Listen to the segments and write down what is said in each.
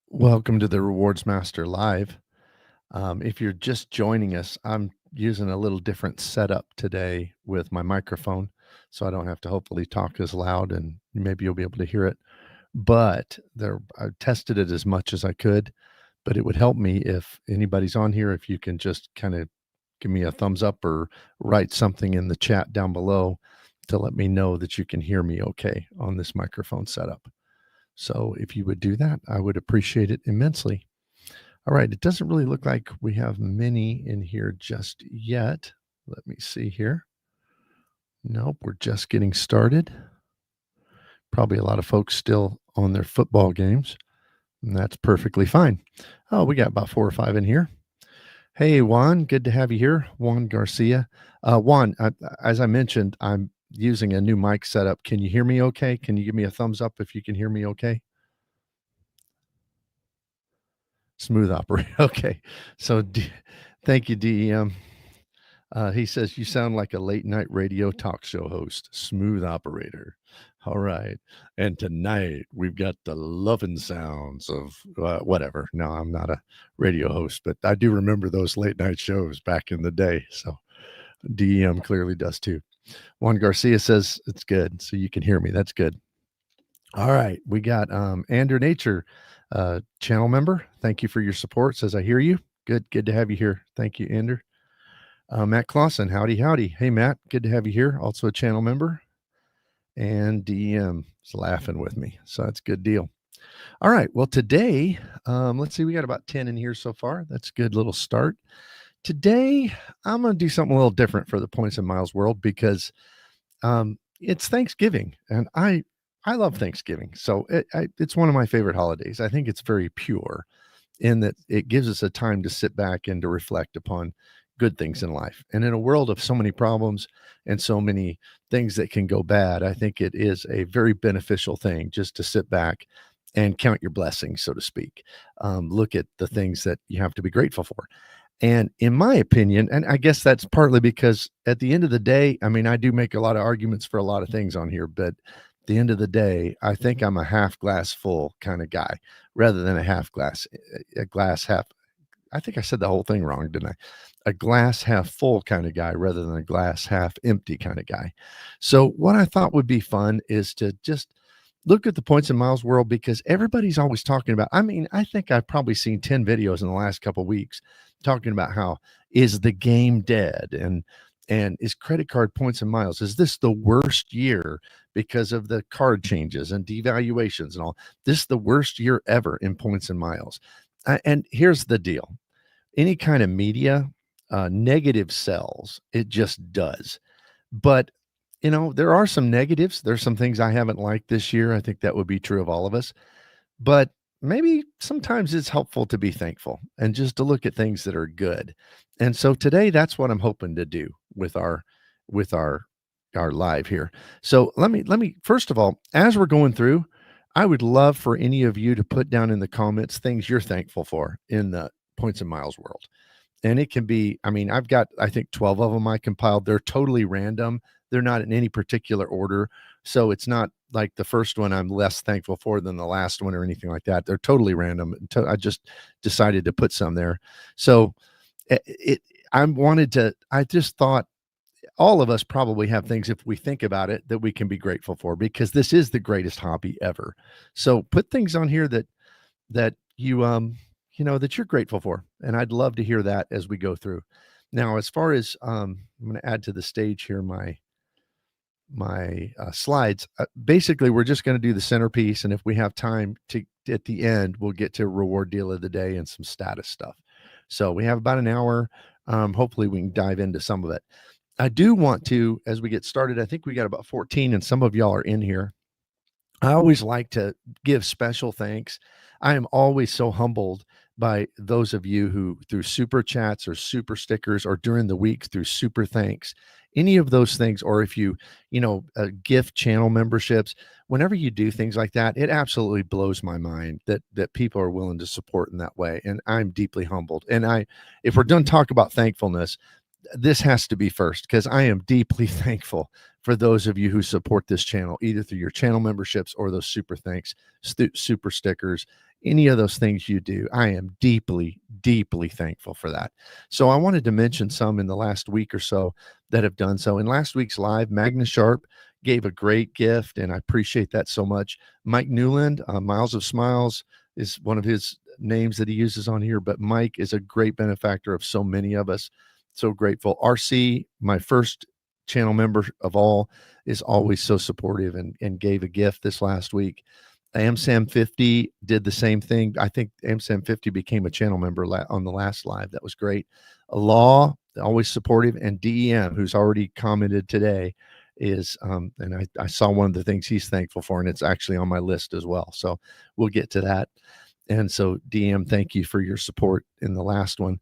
Welcome to the Rewards Master Live. If you're just joining us, I'm using a little different setup today with my microphone, so I don't have to hopefully talk as loud, and maybe you'll be able to hear it. But I tested it as much as I could, but it would help me if anybody's on here, if you can just kind of give me a thumbs up or write something in the chat down below to let me know that you can hear me okay on this microphone setup. So if you would do that, I would appreciate it immensely. All right, it doesn't really look like we have many in here just yet. Let me see here. Nope, we're just getting started. Probably a lot of folks still on their football games, and that's perfectly fine. Oh, we got about 4 or 5 in here. Hey, Juan, good to have you here. Juan Garcia. Juan, as I mentioned, I'm using a new mic setup. Can you hear me okay? Can you give me a thumbs up if you can hear me okay? Smooth operator. Okay. So thank you, DEM. He says, you sound like a late night radio talk show host, smooth operator. All right. And tonight we've got the loving sounds of whatever. No, I'm not a radio host, but I do remember those late night shows back in the day. So DEM clearly does too. Juan Garcia says it's good. So you can hear me. That's good. All right. We got Andrew Nature, channel member. Thank you for your support. Says, I hear you. Good. Good to have you here. Thank you, Andrew. Matt Clausen, howdy, howdy. Hey, Matt, good to have you here. Also a channel member. And DM is laughing with me. So that's a good deal. All right. Well, today, let's see, we got about 10 in here so far. That's a good little start. Today, I'm going to do something a little different for the Points and Miles world because it's Thanksgiving. And I love Thanksgiving. So it's one of my favorite holidays. I think it's very pure in that it gives us a time to sit back and to reflect upon good things in life. And in a world of so many problems and so many things that can go bad, I think it is a very beneficial thing just to sit back and count your blessings, so to speak. Look at the things that you have to be grateful for. And in my opinion, and I guess that's partly because at the end of the day, I mean, I do make a lot of arguments for a lot of things on here, but at the end of the day, I think I'm a half glass full kind of guy rather than a glass half. I think I said the whole thing wrong, didn't I? A glass half full kind of guy rather than a glass half empty kind of guy. So what I thought would be fun is to just look at the Points and Miles world because everybody's always talking about, I mean, I think I've probably seen 10 videos in the last couple of weeks talking about how is the game dead and is credit card points and miles, is this the worst year because of the card changes and devaluations and all? This is the worst year ever in points and miles. And here's the deal. Any kind of media, negative sells. It just does. But, you know, there are some negatives. There's some things I haven't liked this year. I think that would be true of all of us. But maybe sometimes it's helpful to be thankful and just to look at things that are good. And so today that's what I'm hoping to do with our live here. So let me first of all, as we're going through, I would love for any of you to put down in the comments things you're thankful for in the Points and Miles world. And it can be, I mean, I've got, I think 12 of them I compiled. They're totally random. They're not in any particular order. So it's not like the first one I'm less thankful for than the last one or anything like that. They're totally random. I just decided to put some there. So I just thought all of us probably have things, if we think about it, that we can be grateful for because this is the greatest hobby ever. So put things on here that you know that you're grateful for, and I'd love to hear that as we go through. Now, as far as I'm going to add to the stage here my slides. Basically, we're just going to do the centerpiece, and if we have time to at the end, we'll get to reward deal of the day and some status stuff. So we have about an hour. Hopefully, we can dive into some of it. I do want to, as we get started, I think we got about 14, and some of y'all are in here. I always like to give special thanks. I am always so humbled by those of you who, through super chats or super stickers or during the week through super thanks, any of those things, or if you gift channel memberships, whenever you do things like that, it absolutely blows my mind that people are willing to support in that way. And I'm deeply humbled. And if we're done talk about thankfulness, this has to be first because I am deeply thankful for those of you who support this channel, either through your channel memberships or those super thanks, super stickers, any of those things you do. I am deeply, deeply thankful for that. So I wanted to mention some in the last week or so that have done so. In last week's live, Magnus Sharp gave a great gift, and I appreciate that so much. Mike Newland, Miles of Smiles is one of his names that he uses on here, but Mike is a great benefactor of so many of us. So grateful. RC, my first channel member of all, is always so supportive and gave a gift this last week. AmSam50 did the same thing. I think AmSam50 became a channel member on the last live. That was great. Law, always supportive, and DEM, who's already commented today, is and I saw one of the things he's thankful for, and it's actually on my list as well. So we'll get to that. And so DM, thank you for your support in the last one.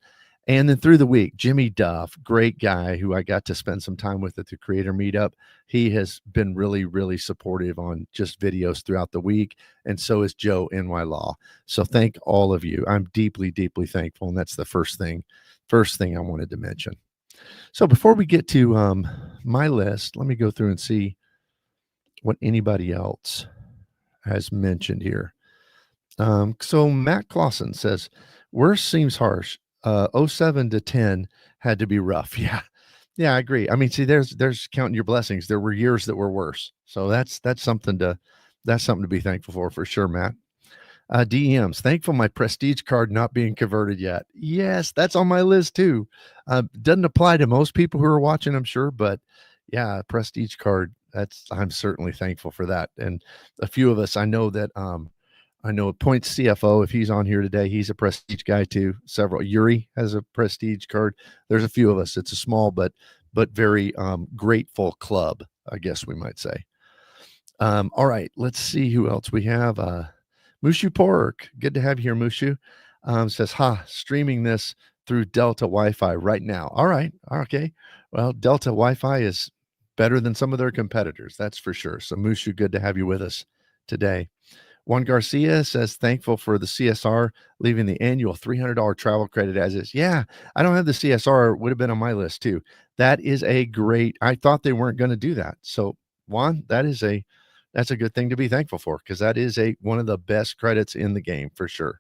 And then through the week, Jimmy Duff, great guy who I got to spend some time with at the creator meetup. He has been really, really supportive on just videos throughout the week. And so is Joe NY Law. So thank all of you. I'm deeply, deeply thankful. And that's the first thing I wanted to mention. So before we get to my list, let me go through and see what anybody else has mentioned here. So Matt Clausen says, worst seems harsh. 07 to 10 had to be rough. Yeah, I agree. I mean, see, there's counting your blessings. There were years that were worse. So that's something to be thankful for sure, Matt. DEMs, thankful my prestige card not being converted yet. Yes, that's on my list too. Doesn't apply to most people who are watching, I'm sure, but yeah, prestige card, I'm certainly thankful for that. And a few of us, I know that I know Points CFO, if he's on here today, he's a prestige guy too. Several. Yuri has a prestige card. There's a few of us. It's a small but very grateful club, I guess we might say. All right, let's see who else we have. Mushu Pork, good to have you here, Mushu. Says, streaming this through Delta Wi-Fi right now. All right, okay. Well, Delta Wi-Fi is better than some of their competitors, that's for sure. So Mushu, good to have you with us today. Juan Garcia says, thankful for the CSR, leaving the annual $300 travel credit as is. Yeah, I don't have the CSR. Would have been on my list too. That is a great, I thought they weren't going to do that. So Juan, that's a good thing to be thankful for, because that is one of the best credits in the game for sure.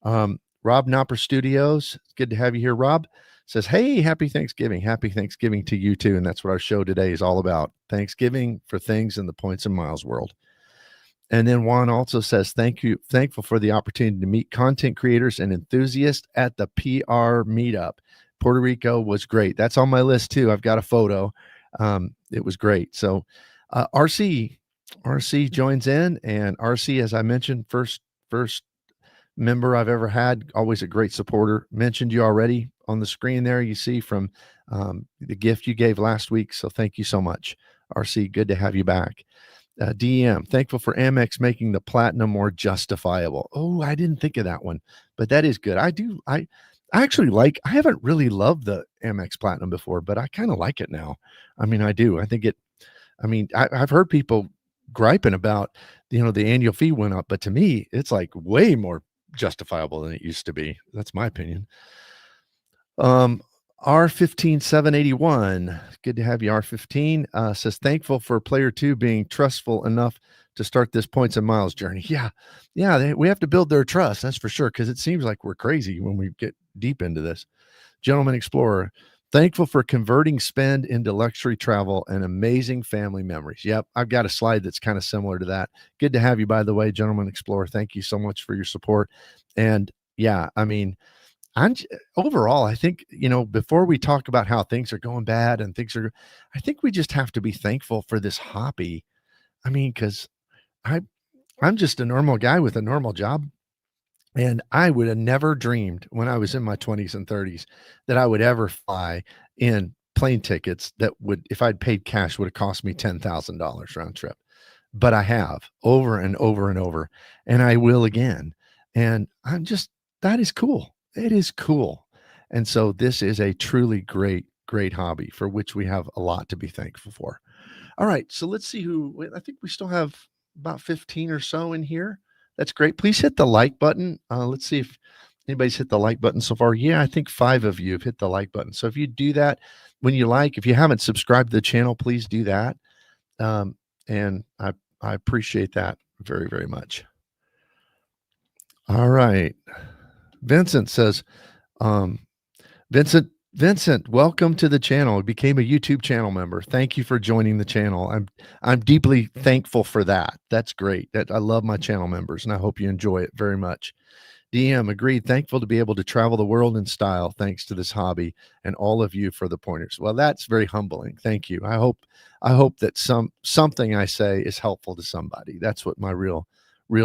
Rob Knopper Studios, good to have you here, Rob. Says, hey, happy Thanksgiving. Happy Thanksgiving to you too. And that's what our show today is all about. Thanksgiving for things in the Points and Miles world. And then Juan also says, thankful for the opportunity to meet content creators and enthusiasts at the PR meetup. Puerto Rico was great. That's on my list too. I've got a photo. It was great. So RC joins in, and RC, as I mentioned, first member I've ever had, always a great supporter. Mentioned you already on the screen there. You see from the gift you gave last week. So thank you so much, RC. Good to have you back. DEM, thankful for Amex making the platinum more justifiable. Oh, I didn't think of that one, but that is good. I actually I haven't really loved the Amex platinum before, but I kind of like it now. I mean, I do. I think I've heard people griping about, the annual fee went up, but to me, it's like way more justifiable than it used to be. That's my opinion. R15781, good to have you. R15 says, thankful for player 2 being trustful enough to start this Points and Miles journey. Yeah, we have to build their trust, that's for sure, because it seems like we're crazy when we get deep into this. Gentleman Explorer, thankful for converting spend into luxury travel and amazing family memories. Yep, I've got a slide that's kind of similar to that. Good to have you, by the way, Gentleman Explorer. Thank you so much for your support. And yeah, I mean, overall, I think, before we talk about how things are going bad and I think we just have to be thankful for this hobby. I mean, because I'm just a normal guy with a normal job. And I would have never dreamed when I was in my 20s and 30s that I would ever fly in plane tickets that would, if I'd paid cash, would have cost me $10,000 round trip. But I have over and over and over, and I will again. And that is cool. It is cool. And so this is a truly great, great hobby for which we have a lot to be thankful for. All right. So let's see I think we still have about 15 or so in here. That's great. Please hit the like button. Let's see Anybody's hit the like button so far? Yeah, I think 5 of you have hit the like button. So if you do that, when you like, if you haven't subscribed to the channel, please do that. Um, and I appreciate that very, very much. All right. Vincent says, um, Vincent, welcome to the channel. Became a YouTube channel member. Thank you for joining the channel. I'm deeply thankful for that. That's great. That I love my channel members, and I hope you enjoy it very much. DM agreed. Thankful to be able to travel the world in style thanks to this hobby and all of you for the pointers. Well, that's very humbling. Thank you. I hope that something I say is helpful to somebody. That's what my real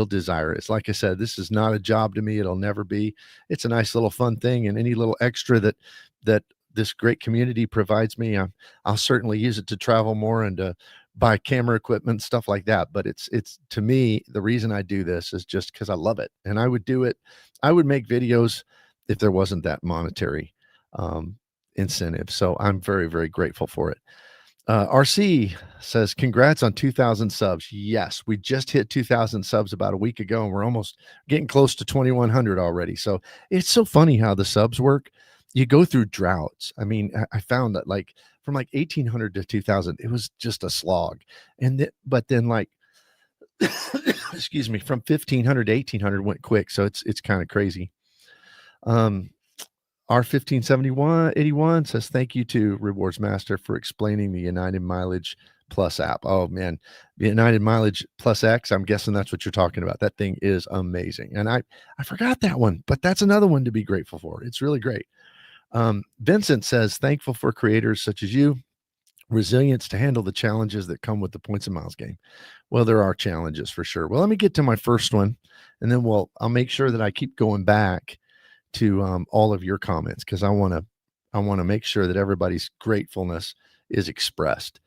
desire is. Like I said, this is not a job to me. It'll never be. It's a nice little fun thing, and any little extra that this great community provides me, I'll certainly use it to travel more and to buy camera equipment, stuff like that. But it's to me, the reason I do this is just because I love it, and I would do it. I would make videos if there wasn't that monetary um, incentive. So I'm very, very grateful for it. RC says, congrats on 2,000 subs. Yes, we just hit 2,000 subs about a week ago, and we're almost getting close to 2,100 already. So it's so funny how the subs work. You go through droughts. I mean, I found that like from like 1,800 to 2,000, it was just a slog. But then like, excuse me, from 1,500 to 1,800 went quick. So it's kind of crazy. R157181 says, thank you to Rewards Master for explaining the United Mileage Plus app. Oh man, the United Mileage Plus X, I'm guessing that's what you're talking about. That thing is amazing. And I forgot that one, but that's another one to be grateful for. It's really great. Vincent says, thankful for creators such as you, resilience to handle the challenges that come with the points and miles game. Well, there are challenges for sure. Well, let me get to my first one, and then I'll make sure that I keep going back to all of your comments, because I want to make sure that everybody's gratefulness is expressed.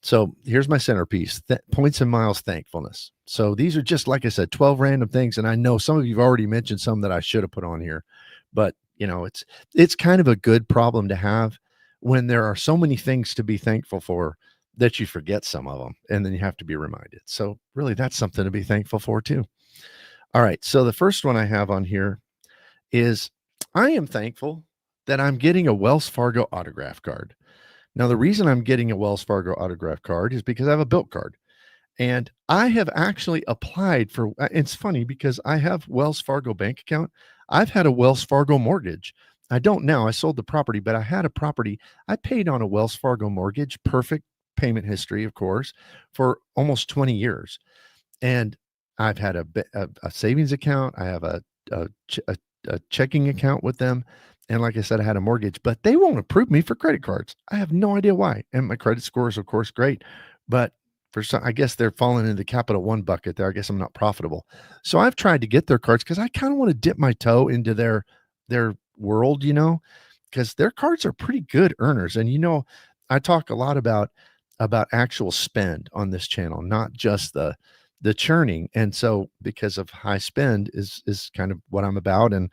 So here's my centerpiece: points and miles thankfulness. So these are just, like I said, 12 random things, and I know some of you've already mentioned some that I should have put on here, but you know, it's kind of a good problem to have when there are so many things to be thankful for that you forget some of them, and then you have to be reminded. So really, that's something to be thankful for too. All right, so the first one I have on here is, I am thankful that I'm getting a Wells Fargo autograph card. Now, the reason I'm getting a Wells Fargo autograph card is because I have a Bilt card. And I have actually applied for, it's funny because I have Wells Fargo bank account. I've had a Wells Fargo mortgage. I don't now. I sold the property, but I had a property. I paid on a Wells Fargo mortgage, perfect payment history, of course, for almost 20 years. And I've had a savings account. I have a checking account with them. And like I said, I had a mortgage, but they won't approve me for credit cards. I have no idea why. And my credit score is, of course, great. But for some, I guess they're falling into the Capital One bucket there. I guess I'm not profitable. So I've tried to get their cards because I kind of want to dip my toe into their world, you know, because their cards are pretty good earners. And, you know, I talk a lot about actual spend on this channel, not just the churning. And so because of high spend is kind of what I'm about, and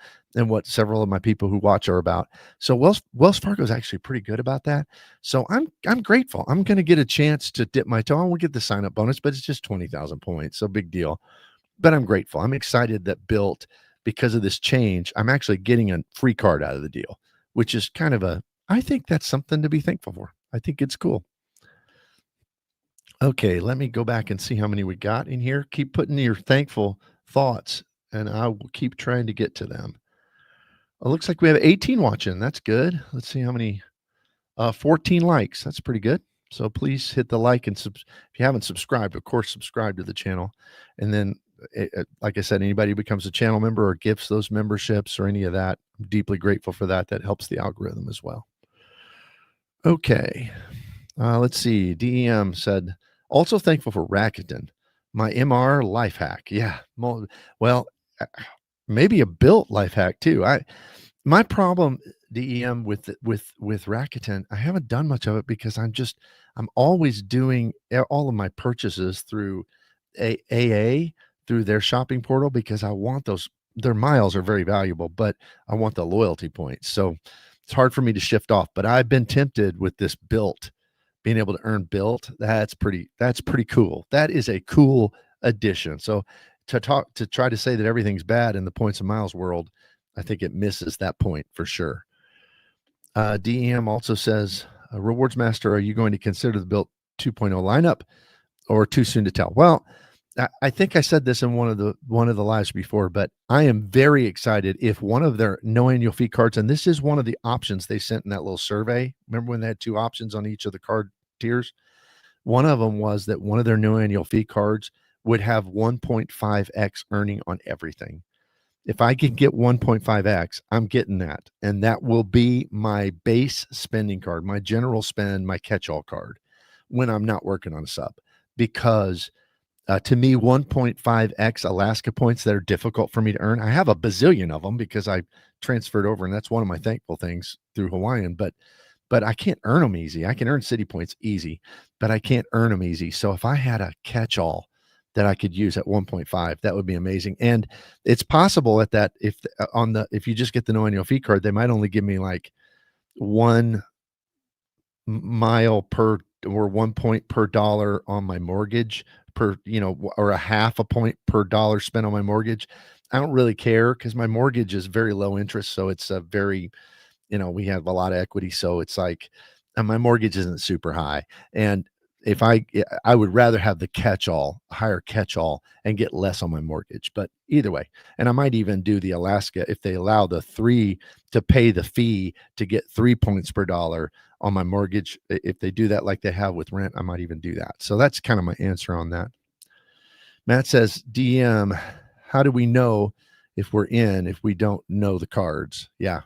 what several of my people who watch are about. So Wells Fargo is actually pretty good about that. So I'm grateful. I'm going to get a chance to dip my toe, and we'll get the sign up bonus, but it's just 20,000 points. So big deal. But I'm grateful. I'm excited that Bilt, because of this change, I'm actually getting a free card out of the deal, which is kind of I think that's something to be thankful for. I think it's cool. Okay, let me go back and see how many we got in here. Keep putting your thankful thoughts, and I will keep trying to get to them. It looks like we have 18 watching. That's good. Let's see how many. 14 likes. That's pretty good. So please hit the like, and if you haven't subscribed, of course, subscribe to the channel. And then, like I said, anybody who becomes a channel member or gifts those memberships or any of that, I'm deeply grateful for that. That helps the algorithm as well. Okay. Let's see. DEM said, also thankful for Rakuten, my MR life hack. Yeah. Well, maybe a Bilt life hack too. My problem, DEM, with Rakuten, I haven't done much of it because I'm always doing all of my purchases through AA, through their shopping portal, because I want their miles are very valuable, but I want the loyalty points. So it's hard for me to shift off, but I've been tempted with this Bilt, being able to earn Bilt. That's pretty cool. That is a cool addition. So to try to say that everything's bad in the points and miles world I think it misses that point for sure. DEM also says, Rewards Master, are you going to consider the Built 2.0 lineup or too soon to tell? Well, I think I said this in one of the lives before, but I am very excited if one of their no annual fee cards, and this is one of the options they sent in that little survey. Remember when they had 2 options on each of the card tiers? One of them was that one of their no annual fee cards would have 1.5x earning on everything. If I can get 1.5x, I'm getting that. And that will be my base spending card, my general spend, my catch-all card when I'm not working on a sub. Because to me, 1.5x Alaska points that are difficult for me to earn. I have a bazillion of them because I transferred over, and that's one of my thankful things through Hawaiian. But I can't earn them easy. I can earn city points easy, but I can't earn them easy. So if I had a catch-all that I could use at 1.5, that would be amazing. And it's possible at that, if you just get the no annual fee card, they might only give me like 1 mile per or 1 point per dollar on my mortgage per, or a half a point per dollar spent on my mortgage. I don't really care because my mortgage is very low interest. So it's a very, we have a lot of equity. So it's like, and my mortgage isn't super high. And if I would rather have the higher catch-all and get less on my mortgage, but either way. And I might even do the Alaska if they allow the 3 to pay the fee to get 3 points per dollar on my mortgage. If they do that like they have with rent, I might even do that. So that's kind of my answer on that. Matt says, DM, how do we know if we're in if we don't know the cards? Yeah,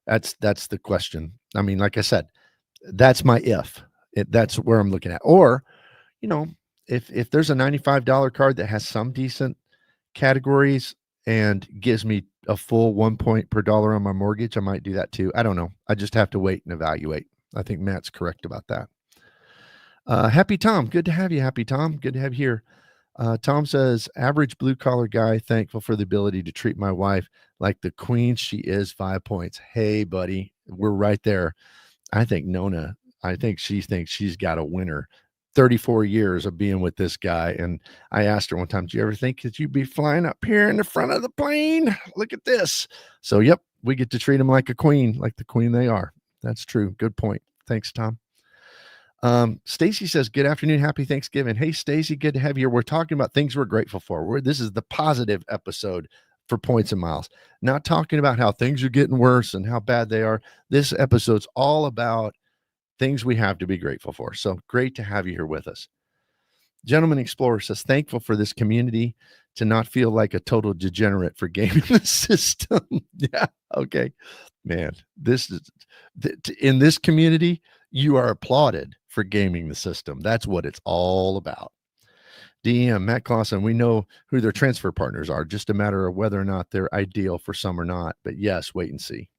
that's the question. I mean, like I said, that's my that's where I'm looking at. Or, if there's a $95 card that has some decent categories and gives me a full 1 point per dollar on my mortgage, I might do that too. I don't know. I just have to wait and evaluate. I think Matt's correct about that. Happy Tom, good to have you. Happy Tom, good to have you here. Tom says, average blue collar guy, thankful for the ability to treat my wife like the queen she is, 5 points. Hey, buddy, we're right there. I think Nona, she thinks she's got a winner. 34 years of being with this guy. And I asked her one time, do you ever think that you'd be flying up here in the front of the plane? Look at this. So, yep, we get to treat them like a queen, like the queen they are. That's true. Good point. Thanks, Tom. Stacy says, good afternoon. Happy Thanksgiving. Hey, Stacy, good to have you here. We're talking about things we're grateful for. This is the positive episode for Points and Miles, not talking about how things are getting worse and how bad they are. This episode's all about things we have to be grateful for. So great to have you here with us. Gentleman Explorer says, thankful for this community to not feel like a total degenerate for gaming the system. Yeah. Okay, man, this is in this community, you are applauded for gaming the system. That's what it's all about. DM Matt Clausen, we know who their transfer partners are, just a matter of whether or not they're ideal for some or not. But yes, wait and see.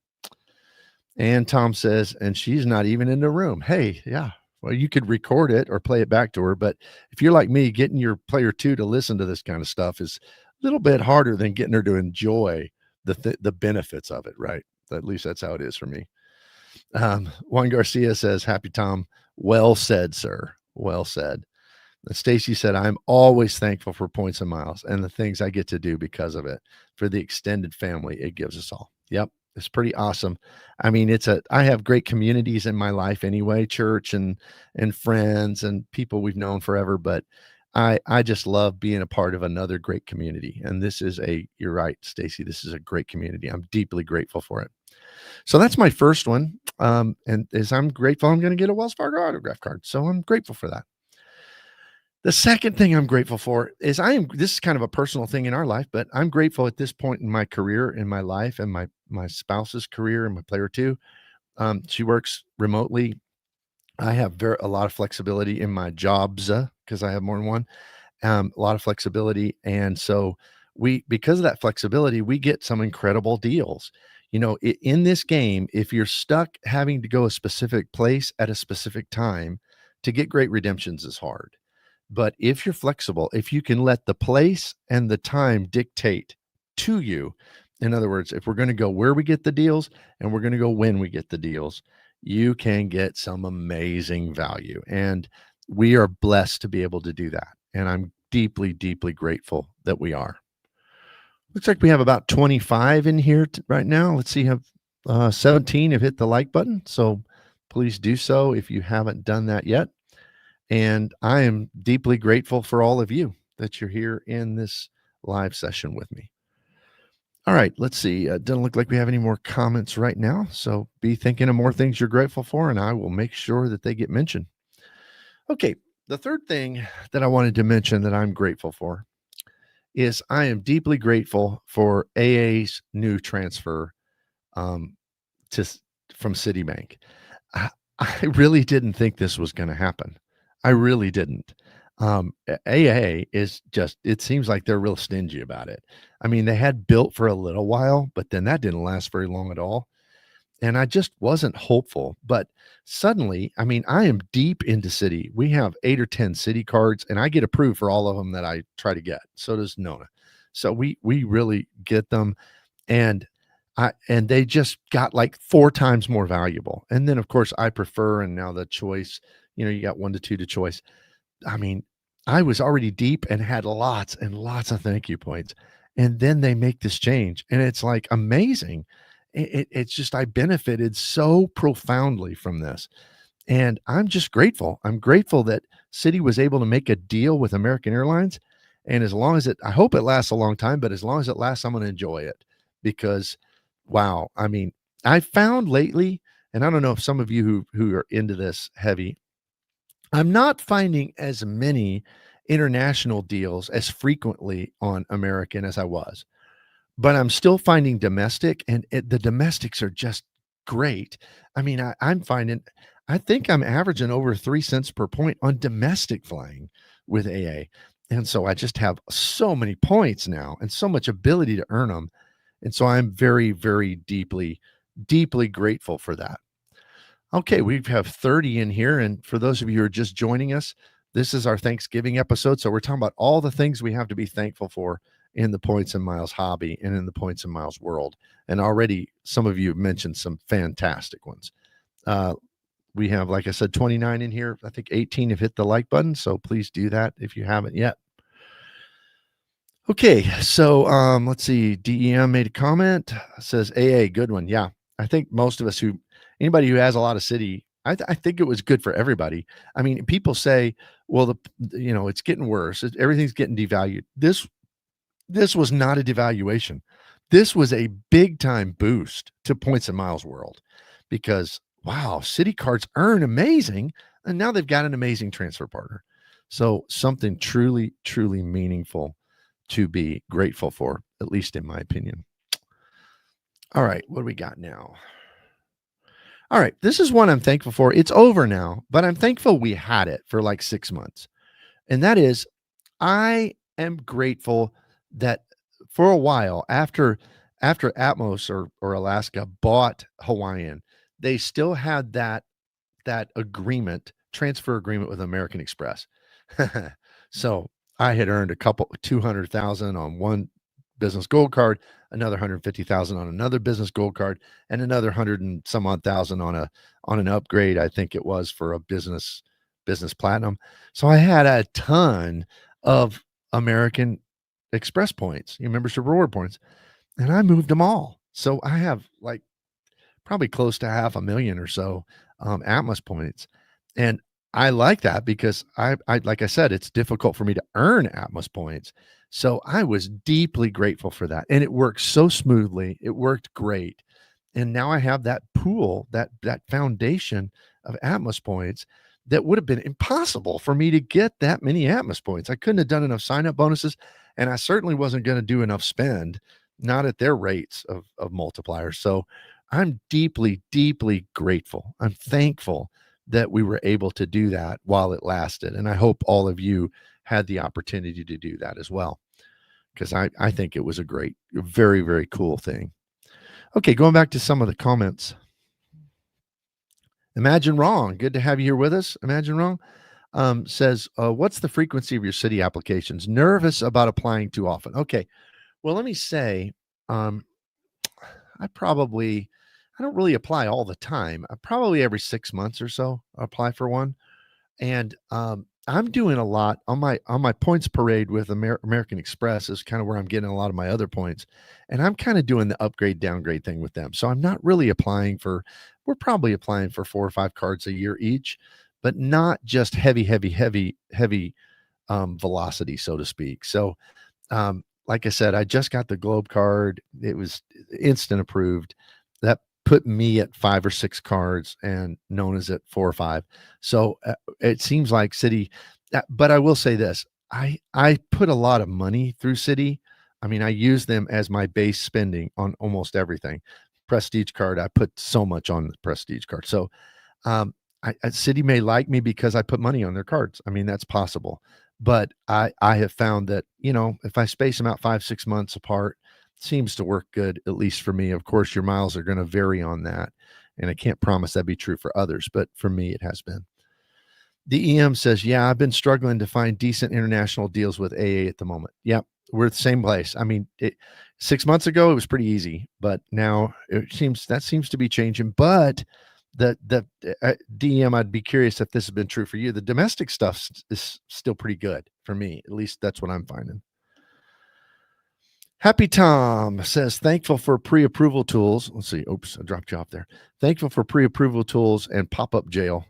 And Tom says, and she's not even in the room. Hey, yeah. Well, you could record it or play it back to her. But if you're like me, getting your player 2 to listen to this kind of stuff is a little bit harder than getting her to enjoy the benefits of it, right? At least that's how it is for me. Juan Garcia says, happy Tom. Well said, sir. Well said. Stacy said, I'm always thankful for Points and Miles and the things I get to do because of it, for the extended family it gives us all. Yep. It's pretty awesome. I mean, I have great communities in my life anyway, church and friends and people we've known forever, but I just love being a part of another great community. And you're right, Stacy, this is a great community. I'm deeply grateful for it. So that's my first one. And as I'm grateful, I'm going to get a Wells Fargo autograph card. So I'm grateful for that. The second thing I'm grateful for is this is kind of a personal thing in our life, but I'm grateful at this point in my career, in my life, and my spouse's career and my player 2. She works remotely. I have a lot of flexibility in my jobs because I have more than one, a lot of flexibility. And so because of that flexibility, we get some incredible deals. In this game, if you're stuck having to go a specific place at a specific time, to get great redemptions is hard. But if you're flexible, if you can let the place and the time dictate to you, in other words, if we're going to go where we get the deals and we're going to go when we get the deals, you can get some amazing value. And we are blessed to be able to do that. And I'm deeply, deeply grateful that we are. Looks like we have about 25 in here right now. Let's see, have 17 have hit the like button. So please do so if you haven't done that yet. And I am deeply grateful for all of you that you're here in this live session with me. All right, let's see. Doesn't look like we have any more comments right now. So be thinking of more things you're grateful for, and I will make sure that they get mentioned. Okay, the third thing that I wanted to mention that I'm grateful for is I am deeply grateful for AA's new transfer um, to from Citibank. I, I really didn't think this was going to happen. I really didn't. AA is just, it seems like they're real stingy about it. I mean, they had built for a little while, but then that didn't last very long at all. And I just wasn't hopeful. But suddenly, I mean, I am deep into Citi. We have 8 or 10 Citi cards, and I get approved for all of them that I try to get. So does Nona. So we really get them, and they just got like 4 times more valuable. And then of course I prefer, and now the choice, you got 1 to 2 to choice. I mean, I was already deep and had lots and lots of thank you points. And then they make this change, and it's like amazing. It's just I benefited so profoundly from this. And I'm just grateful. I'm grateful that Citi was able to make a deal with American Airlines. And as long as I hope it lasts a long time, but as long as it lasts, I'm going to enjoy it because, wow. I mean, I found lately, and I don't know if some of you who are into this heavy, I'm not finding as many international deals as frequently on American as I was, but I'm still finding domestic, and the domestics are just great. I mean, I'm finding, I think I'm averaging over 3 cents per point on domestic flying with AA. And so I just have so many points now and so much ability to earn them. And so I'm very, very deeply, deeply grateful for that. Okay, we have 30 in here. And for those of you who are just joining us, this is our Thanksgiving episode. So we're talking about all the things we have to be thankful for in the Points and Miles hobby and in the Points and Miles world. And already some of you have mentioned some fantastic ones. We have, like I said, 29 in here. I think 18 have hit the like button. So please do that if you haven't yet. Okay, so let's see. DEM made a comment, says AA, good one. Yeah, I think most of us anybody who has a lot of Citi, I think it was good for everybody. I mean, people say, well, it's getting worse. Everything's getting devalued. This was not a devaluation. This was a big time boost to Points and Miles world because wow, Citi cards earn amazing, and now they've got an amazing transfer partner. So something truly, truly meaningful to be grateful for, at least in my opinion. All right, what do we got now? All right, this is one I'm thankful for. It's over now, but I'm thankful we had it for like 6 months. And that is, I am grateful that for a while after Atmos or Alaska bought Hawaiian, they still had that agreement, transfer agreement with American Express. So I had earned a couple 200,000 on one business gold card, another 150,000 on another business gold card, and another 100 and some odd thousand on an upgrade. I think it was for a business platinum. So I had a ton of American Express points, membership reward points, and I moved them all. So I have like probably close to 500,000 or so Atmos points. And I like that because I like I said, it's difficult for me to earn Atmos points. So I was deeply grateful for that. And it worked so smoothly. It worked great. And now I have that pool, that foundation of Atmos points that would have been impossible for me to get that many Atmos points. I couldn't have done enough sign up bonuses, and I certainly wasn't going to do enough spend, not at their rates of multipliers. So I'm deeply, deeply grateful. I'm thankful that we were able to do that while it lasted. And I hope all of you had the opportunity to do that as well, because I think it was a very, very cool thing. Okay, going back to some of the comments. Imagine Wrong, good to have you here with us. Imagine Wrong says, what's the frequency of your Citi applications? Nervous about applying too often. Okay, well, let me say, um, I don't really apply all the time. I probably every 6 months or so apply for one. And I'm doing a lot on my points parade with American Express is kind of where I'm getting a lot of my other points, and I'm kind of doing the upgrade downgrade thing with them. So I'm not really applying for. We're probably applying for 4 or 5 cards a year each, but not just heavy velocity, so to speak. So like I said, I just got the Globe card. It was instant approved. That put me at 5 or 6 cards and Nona's at 4 or 5. So it seems like City, but I will say this. I put a lot of money through City. I mean, I use them as my base spending on almost everything. Prestige card, I put so much on the Prestige card. So um, City may like me because I put money on their cards. I mean, that's possible. But I have found that, if I space them out 5, 6 months apart, seems to work good, at least for me. Of course, your miles are going to vary on that. And I can't promise that'd be true for others, but for me, it has been. The EM says, yeah, I've been struggling to find decent international deals with AA at the moment. Yep, we're at the same place. I mean, 6 months ago, it was pretty easy, but now that seems to be changing. But the DM, I'd be curious if this has been true for you. The domestic stuff is still pretty good for me. At least that's what I'm finding. Happy Tom says, thankful for pre-approval tools. Let's see. Oops, I dropped you off there. Thankful for pre-approval tools and pop-up jail.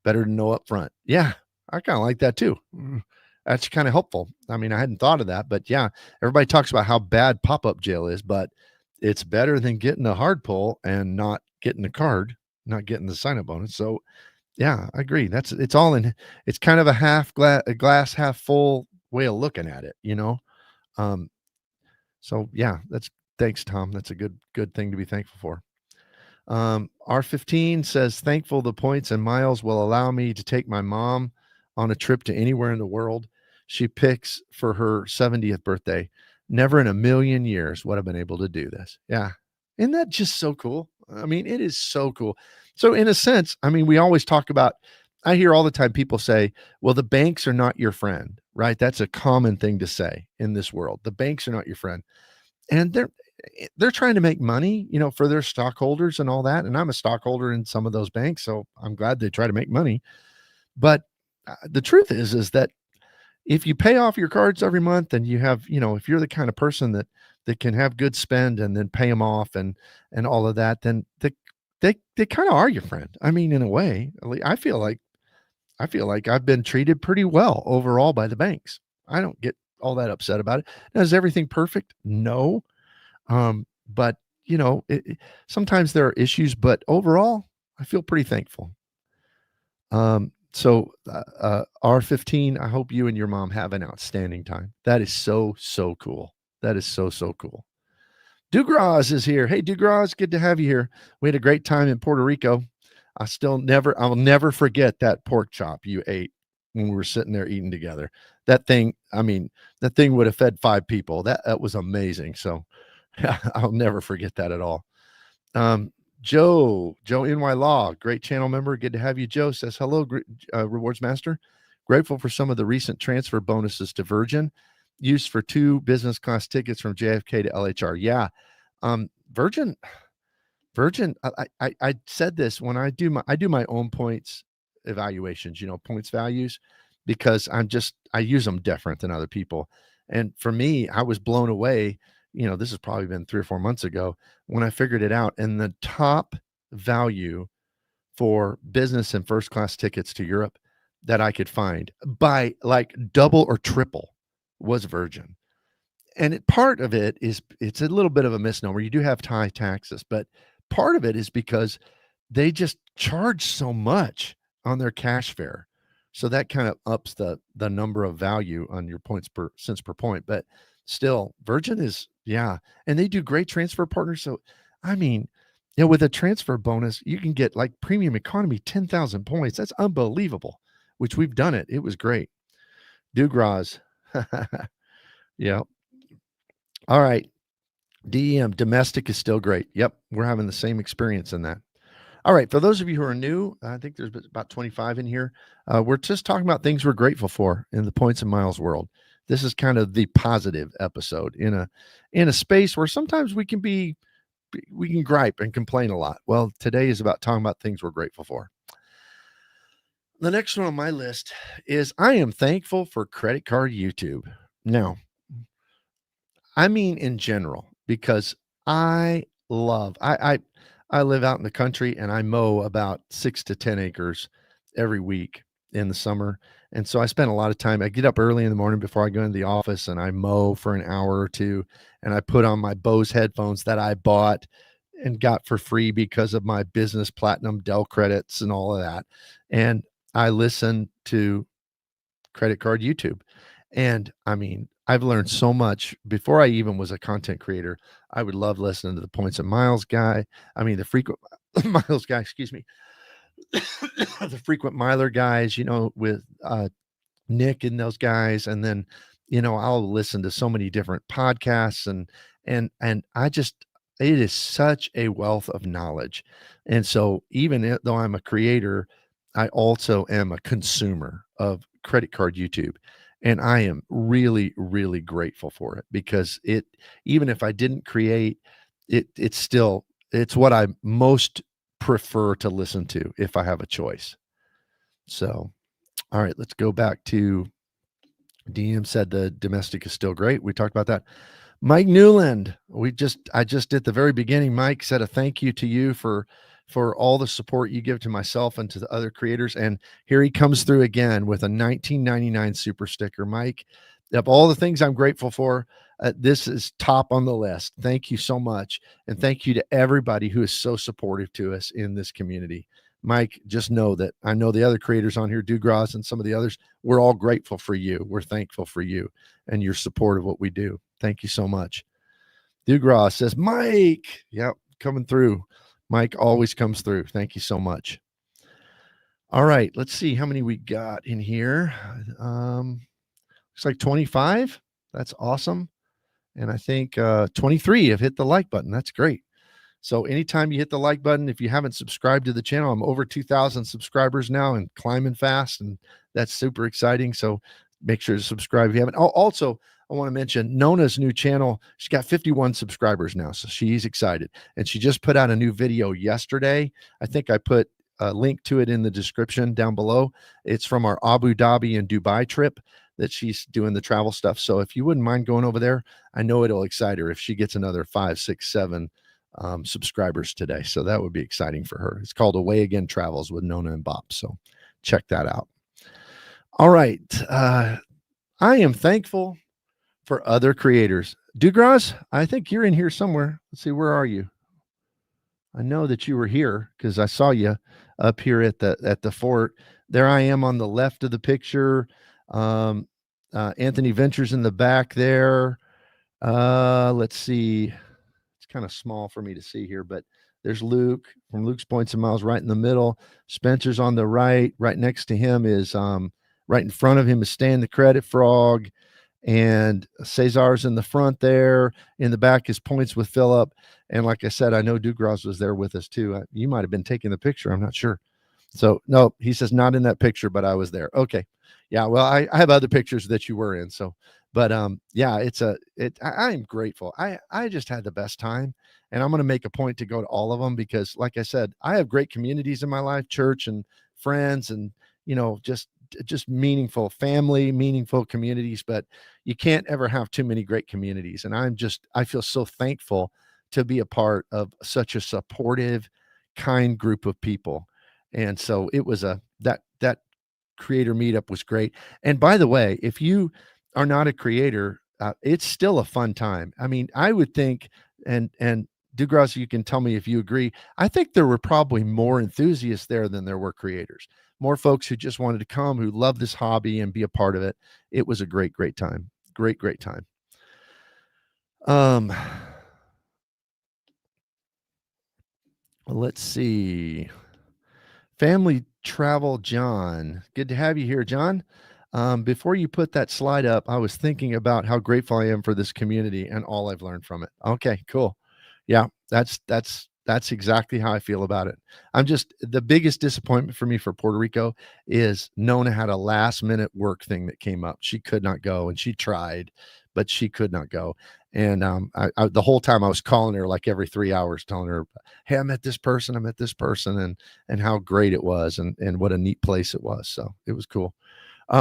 Better to know up front. Yeah, I kind of like that too. That's kind of helpful. I mean, I hadn't thought of that, but yeah, everybody talks about how bad pop-up jail is, but it's better than getting a hard pull and not getting the card, not getting the sign-up bonus. So yeah, I agree. It's kind of a glass half full way of looking at it, Um, so yeah, thanks, Tom. That's a good thing to be thankful for. R15 says, thankful the points and miles will allow me to take my mom on a trip to anywhere in the world she picks for her 70th birthday. Never in a million years would have been able to do this. Yeah. Isn't that just so cool? I mean, it is so cool. So in a sense, I mean, we always talk about, I hear all the time people say, well, the banks are not your friend, right? That's a common thing to say in this world. The banks are not your friend. And they're trying to make money, for their stockholders and all that. And I'm a stockholder in some of those banks, so I'm glad they try to make money. But the truth is that if you pay off your cards every month and you have, if you're the kind of person that can have good spend and then pay them off and all of that, then they kind of are your friend. I mean, in a way, I feel like I've been treated pretty well overall by the banks. I don't get all that upset about it. Now, is everything perfect? No. But sometimes there are issues, but overall, I feel pretty thankful. So R15, I hope you and your mom have an outstanding time. That is so, so cool. That is so, so cool. Dugras is here. Hey, Dugras, good to have you here. We had a great time in Puerto Rico. I'll never forget that pork chop you ate when we were sitting there eating together. That thing would have fed 5 people. That was amazing. So I'll never forget that at all. Joe NY Law, great channel member. Good to have you. Joe says, hello, Rewards Master. Grateful for some of the recent transfer bonuses to Virgin used for 2 business class tickets from JFK to LHR. Yeah. Virgin, I said this when I do my own points evaluations, points values, because I use them different than other people. And for me, I was blown away. This has probably been 3 or 4 months ago when I figured it out. And the top value for business and first class tickets to Europe that I could find by like double or triple was Virgin. And part of it is, it's a little bit of a misnomer. You do have high taxes, but part of it is because they just charge so much on their cash fare. So that kind of ups the number of value on your cents per point. But still, Virgin is, yeah. And they do great transfer partners. So, I mean, with a transfer bonus, you can get like premium economy, 10,000 points. That's unbelievable, which we've done it. It was great. Dugras. Yeah. All right. DEM, domestic is still great. Yep. We're having the same experience in that. All right. For those of you who are new, I think there's about 25 in here. We're just talking about things we're grateful for in the points and miles world. This is kind of the positive episode in a space where sometimes we can gripe and complain a lot. Well, today is about talking about things we're grateful for. the next one on my list is I am thankful for credit card YouTube. Now, I mean in general, because I love I live out in the country and I mow about 6 to 10 acres every week in the summer. And so I spend a lot of time. I get up early in the morning before I go into the office and I mow for an hour or two, and I put on my Bose headphones that I bought and got for free because of my business platinum Dell credits and all of that. And I listen to credit card YouTube. And I mean, I've learned so much before I even was a content creator. I would love listening to the Points and Miles guy. I mean, the frequent Miles guy, excuse me, the frequent miler guys, with Nick and those guys. And then, I'll listen to so many different podcasts and I just, it is such a wealth of knowledge. And so though I'm a creator, I also am a consumer of credit card YouTube. And I am really, really grateful for it because even if I didn't create it, it's what I most prefer to listen to if I have a choice. So, all right, let's go back to DM said the domestic is still great. We talked about that. Mike Newland, I just at the very beginning, Mike said a thank you to you for all the support you give to myself and to the other creators. And here he comes through again with a 1999 super sticker. Mike, of all the things I'm grateful for, this is top on the list. Thank you so much. And thank you to everybody who is so supportive to us in this community. Mike, just know that I know the other creators on here, Dugras and some of the others, we're all grateful for you. We're thankful for you and your support of what we do. Thank you so much. Dugras says, Mike, yep, coming through. Mike always comes through. Thank you so much. All right, let's see how many we got in here. Looks like 25. That's awesome. And I think 23 have hit the like button. That's great. So anytime you hit the like button, if you haven't subscribed to the channel, I'm over 2,000 subscribers now and climbing fast, and that's super exciting. So make sure to subscribe if you haven't. Also, I want to mention Nona's new channel. She's got 51 subscribers now, so she's excited. And she just put out a new video yesterday. I think I put a link to it in the description down below. It's from our Abu Dhabi and Dubai trip that she's doing the travel stuff. So if you wouldn't mind going over there, I know it'll excite her if she gets another 5, 6, 7 subscribers today. So that would be exciting for her. It's called Away Again Travels with Nona and Bob. So check that out. All right. I am thankful for other creators. Dugras, I think you're in here somewhere. Let's see, where are you? I know that you were here because I saw you up here at the fort. There I am on the left of the picture. Anthony Ventures in the back there. Let's see. Kind of small for me to see here, but there's Luke from Luke's Points and Miles right in the middle. Spencer's on the right. Right next to him is right in front of him is Stan the Credit Frog, and Cesar's in the front there. In the back is Points with Philip. And like I said, I know Dugras was there with us too. You might have been taking the picture. I'm not sure. So no, he says not in that picture, but I was there. Okay. Yeah. Well, I have other pictures that you were in. So, but yeah, I'm grateful. I just had the best time, and I'm going to make a point to go to all of them because like I said, I have great communities in my life, church and friends, and, just meaningful family, meaningful communities, but you can't ever have too many great communities. And I feel so thankful to be a part of such a supportive, kind group of people. And so it was that creator meetup was great. And by the way, if you are not a creator, it's still a fun time. I mean, I would think, and Dugras, you can tell me if you agree, I think there were probably more enthusiasts there than there were creators, more folks who just wanted to come, who love this hobby and be a part of it. It was a great time. Great time. Let's see. Family Travel John. Good to have you here, John. Before you put that slide up, I was thinking about how grateful I am for this community and all I've learned from it. Okay, cool. Yeah, that's exactly how I feel about it. The biggest disappointment for me for Puerto Rico is Nona had a last minute work thing that came up. She could not go and she tried, but she could not go. And the whole time I was calling her like every 3 hours, telling her, "Hey, I met this person, and how great it was, and what a neat place it was." So it was cool.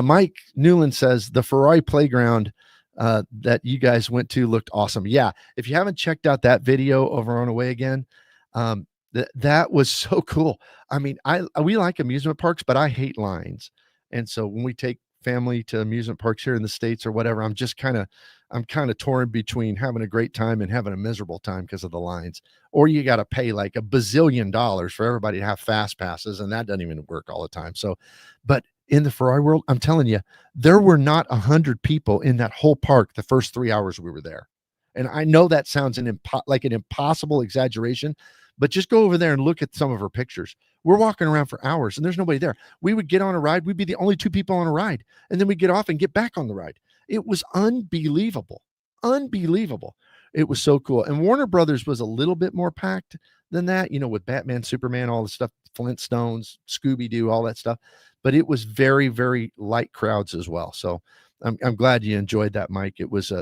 Mike Newland says the Ferrari playground that you guys went to looked awesome. Yeah, if you haven't checked out that video over on Away Again, that was so cool. I mean, we like amusement parks, but I hate lines. And so when we take family to amusement parks here in the States or whatever, I'm kind of torn between having a great time and having a miserable time because of the lines. Or you got to pay like a bazillion dollars for everybody to have fast passes, and that doesn't even work all the time. So, but in the Ferrari world, I'm telling you, there were not 100 people in that whole park the first 3 hours we were there. And I know that sounds like an impossible exaggeration, but just go over there and look at some of her pictures. We're walking around for hours and there's nobody there. We would get on a ride. We'd be the only two people on a ride. And then we get off and get back on the ride. It was unbelievable. Unbelievable. It was so cool. And Warner Brothers was a little bit more packed than that, with Batman, Superman, all the stuff, Flintstones, Scooby-Doo, all that stuff. But it was very, very light crowds as well. So I'm glad you enjoyed that, Mike. It was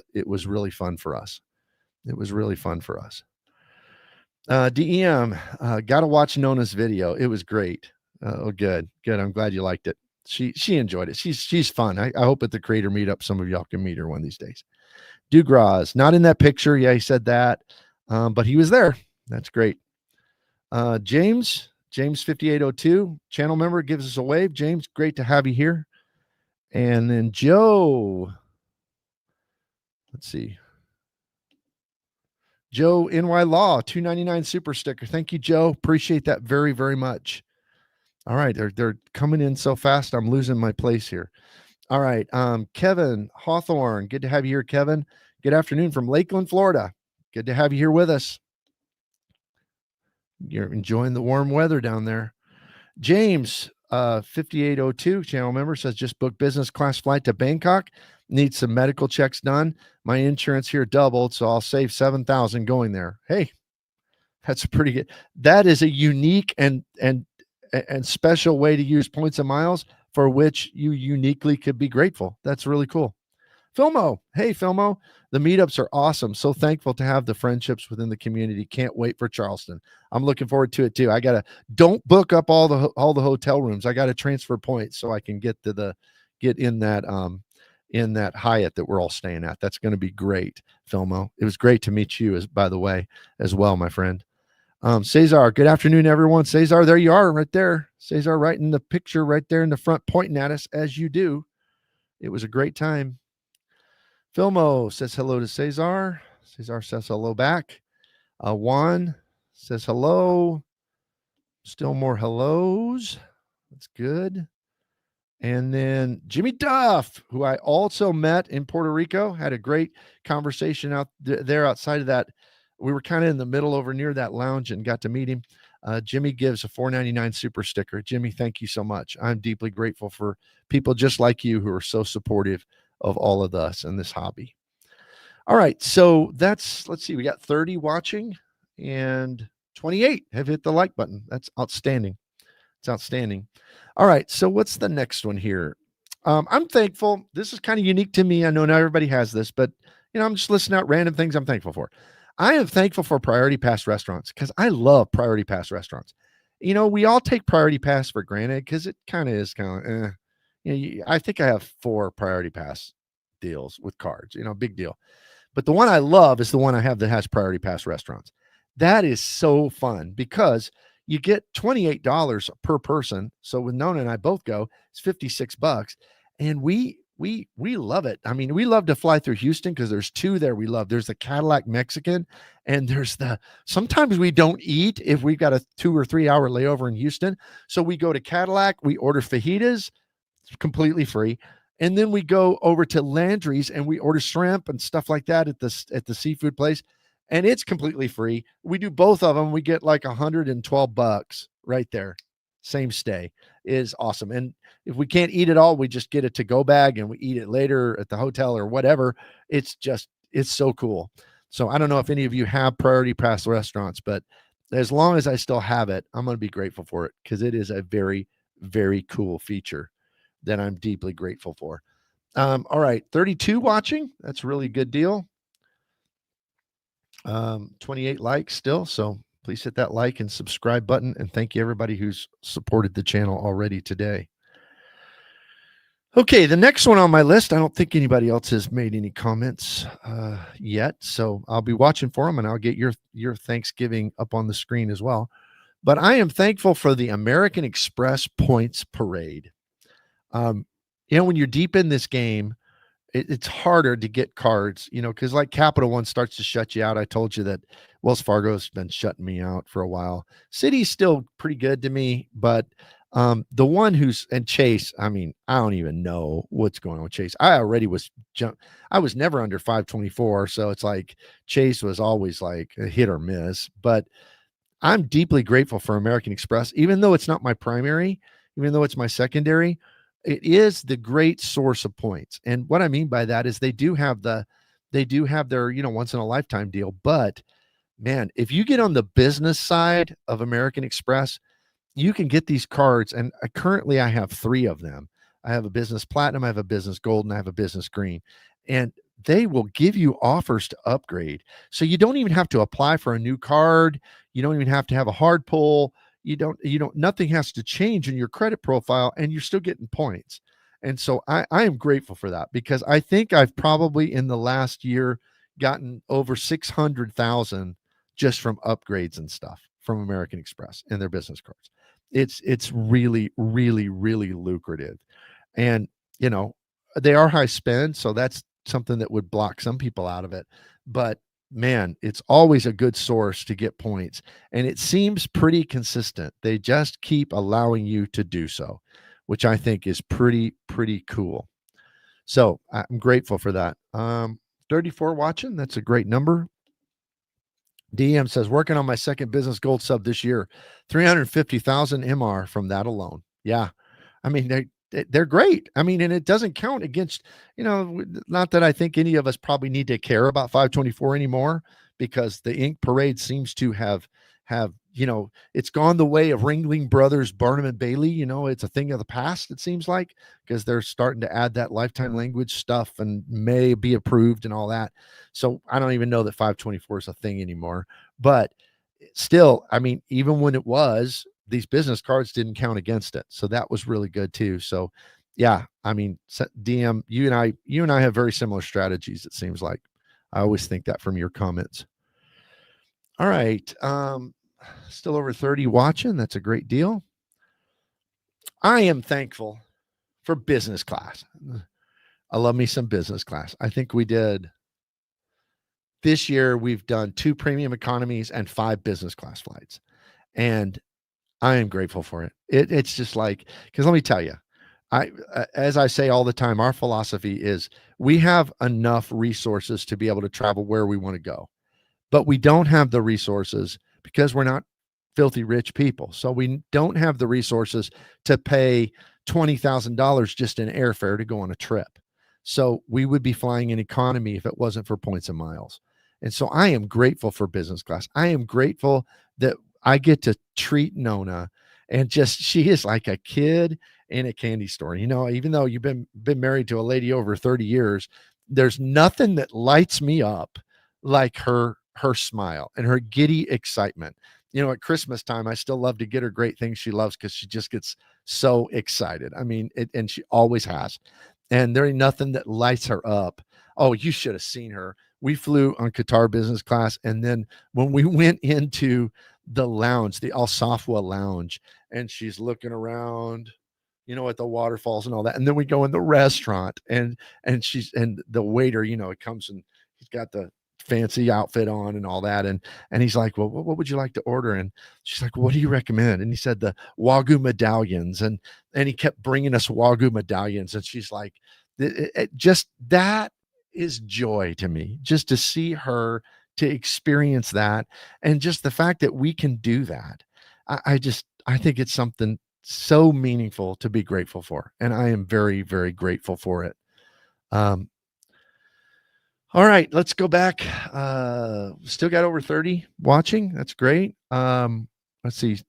really fun for us. It was really fun for us. DEM, got to watch Nona's video. It was great. Oh, good. I'm glad you liked it. She enjoyed it. She's fun. I hope at the creator meetup, some of y'all can meet her one of these days. Dugras, not in that picture. Yeah, he said that. But he was there. That's great. James 5802, channel member, gives us a wave. James, great to have you here. And then Joe, let's see. Joe NY Law, $2.99 super sticker. Thank you, Joe. Appreciate that very, very much. All right, they're coming in so fast, I'm losing my place here. All right, Kevin Hawthorne, good to have you here, Kevin. Good afternoon from Lakeland, Florida. Good to have you here with us. You're enjoying the warm weather down there. James, 5802, channel member, says just booked business class flight to Bangkok. Need some medical checks done. My insurance here doubled, so I'll save $7,000 going there. Hey, that's pretty good. That is a unique and special way to use points and miles for which you uniquely could be grateful. That's really cool. Filmo, hey Filmo, the meetups are awesome. So thankful to have the friendships within the community. Can't wait for Charleston. I'm looking forward to it too. Don't book up all the hotel rooms. I gotta transfer points so I can get in that Hyatt that we're all staying at. That's going to be great, Filmo. It was great to meet you, by the way, as well, my friend. Cesar, good afternoon, everyone. Cesar, there you are, right there. Cesar, right in the picture, right there in the front, pointing at us as you do. It was a great time. Filmo says hello to Cesar. Cesar says hello back. Juan says hello. Still more hellos. That's good. And then Jimmy Duff, who I also met in Puerto Rico, had a great conversation out there outside of that. We were kind of in the middle over near that lounge and got to meet him. Jimmy gives a $4.99 super sticker. Jimmy, thank you so much. I'm deeply grateful for people just like you who are so supportive of all of us in this hobby. All right. So let's see, we got 30 watching and 28 have hit the like button. That's outstanding. It's outstanding. All right. So what's the next one here? I'm thankful. This is kind of unique to me. I know not everybody has this, but I'm just listing out random things I'm thankful for. I am thankful for Priority Pass restaurants because I love Priority Pass restaurants. We all take Priority Pass for granted because it kind of, I think I have 4 Priority Pass deals with cards, big deal. But the one I love is the one I have that has Priority Pass restaurants. That is so fun because you get $28 per person. So with Nona and I both go, it's $56. And we love it. I mean, we love to fly through Houston because there's 2 there we love. There's the Cadillac Mexican, and there's sometimes we don't eat if we've got a 2 or 3 hour layover in Houston. So we go to Cadillac, we order fajitas, it's completely free. And then we go over to Landry's and we order shrimp and stuff like that at the seafood place. And it's completely free. We do both of them. We get like $112 right there. Same stay is awesome. And if we can't eat it all, we just get a to-go bag and we eat it later at the hotel or whatever. It's so cool. So I don't know if any of you have Priority Pass restaurants, but as long as I still have it, I'm going to be grateful for it because it is a very, very cool feature that I'm deeply grateful for. All right, 32 watching. That's a really good deal. 28 likes still. So please hit that like and subscribe button. And thank you everybody who's supported the channel already today. Okay, the next one on my list, I don't think anybody else has made any comments yet, so I'll be watching for them, and I'll get your Thanksgiving up on the screen as well. But I am thankful for the American Express Points Parade. When you're deep in this game, it's harder to get cards, because like Capital One starts to shut you out. I told you that Wells Fargo's been shutting me out for a while. Citi's still pretty good to me, but the one and Chase, I mean, I don't even know what's going on with Chase. I was never under 524, so it's like Chase was always like a hit or miss. But I'm deeply grateful for American Express, even though it's not my primary, even though it's my secondary. It is the great source of points. And what I mean by that is they do have their, once in a lifetime deal. But man, if you get on the business side of American Express, you can get these cards. And currently I have 3 of them. I have a business platinum, I have a business gold, and I have a business green. And they will give you offers to upgrade. So you don't even have to apply for a new card. You don't even have to have a hard pull. Nothing has to change in your credit profile, and you're still getting points. And so I am grateful for that, because I think I've probably in the last year gotten over 600,000 just from upgrades and stuff from American Express and their business cards. It's really, really, really lucrative. And, they are high spend, so that's something that would block some people out of it. But man, it's always a good source to get points. And it seems pretty consistent. They just keep allowing you to do so, which I think is pretty, pretty cool. So I'm grateful for that. 34 watching. That's a great number. DM says, working on my second business gold sub this year, 350,000 MR from that alone. Yeah. I mean, they're great. I mean, and it doesn't count against, not that I think any of us probably need to care about 524 anymore, because the Ink Parade seems to have, it's gone the way of Ringling Brothers, Barnum and Bailey. It's a thing of the past, it seems like, because they're starting to add that lifetime language stuff and may be approved and all that. So I don't even know that 524 is a thing anymore. But still, I mean, even when it was, these business cards didn't count against it. So that was really good too. So yeah, I mean, DM, you and I have very similar strategies. It seems like. I always think that from your comments. All right. Still over 30 watching. That's a great deal. I am thankful for business class. I love me some business class. I think this year we've done 2 premium economies and 5 business class flights. And I am grateful for it. It's just like, because let me tell you, as I say all the time, our philosophy is we have enough resources to be able to travel where we want to go, but we don't have the resources because we're not filthy rich people. So we don't have the resources to pay $20,000 just in airfare to go on a trip. So we would be flying in economy if it wasn't for points and miles. And so I am grateful for business class. I am grateful that I get to treat Nona, and she is like a kid in a candy store. Even though you've been married to a lady over 30 years, there's nothing that lights me up like her smile and her giddy excitement. At Christmas time, I still love to get her great things she loves, because she just gets so excited. I mean, and she always has. And there ain't nothing that lights her up. Oh, you should have seen her. We flew on Qatar business class, and then when we went into the lounge, the Al Safwa lounge, and she's looking around, at the waterfalls and all that. And then we go in the restaurant, and the waiter, it comes and he's got the fancy outfit on and all that. And he's like, well, what would you like to order? And she's like, well, what do you recommend? And he said the Wagyu medallions. And he kept bringing us Wagyu medallions. And she's like, just that is joy to me, just to see her, to experience that. And just the fact that we can do that. I think it's something so meaningful to be grateful for. And I am very, very grateful for it. All right, let's go back. Still got over 30 watching. That's great. Let's see.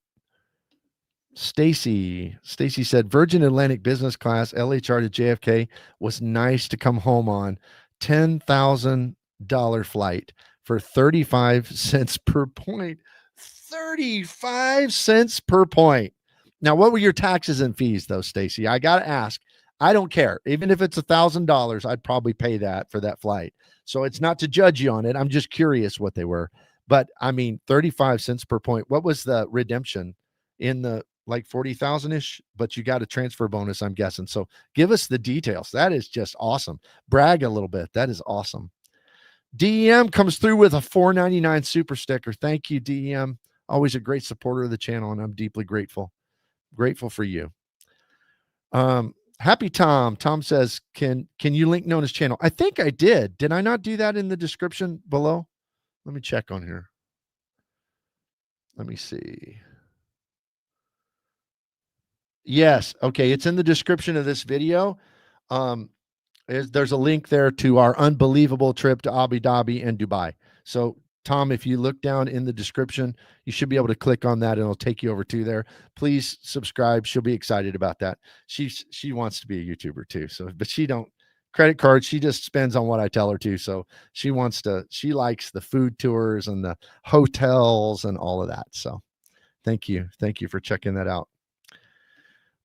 Stacy said Virgin Atlantic business class LHR to JFK was nice to come home on. $10,000 flight for 35 cents per point. 35 cents per point. Now, what were your taxes and fees though, Stacy? I got to ask. I don't care. Even if it's $1,000, I'd probably pay that for that flight. So it's not to judge you on it. I'm just curious what they were. But I mean, 35 cents per point. What was the redemption in the like 40,000 ish? But you got a transfer bonus, I'm guessing. So give us the details. That is just awesome. Brag a little bit. That is awesome. DEM comes through with a $4.99 super sticker. Thank you, DEM. Always a great supporter of the channel, and I'm deeply grateful. Grateful for you. Happy Tom. Tom says, can you link Nona's channel? I think I did. Did I not do that in the description below? Let me check on here. Let me see. Yes. Okay. It's in the description of this video. There's a link there to our unbelievable trip to Abu Dhabi and Dubai. So Tom, if you look down in the description, you should be able to click on that and it'll take you over to there. Please subscribe. She'll be excited about that. She wants to be a YouTuber too. So, but she don't credit card. She just spends on what I tell her to. So she likes the food tours and the hotels and all of that. So thank you. Thank you for checking that out.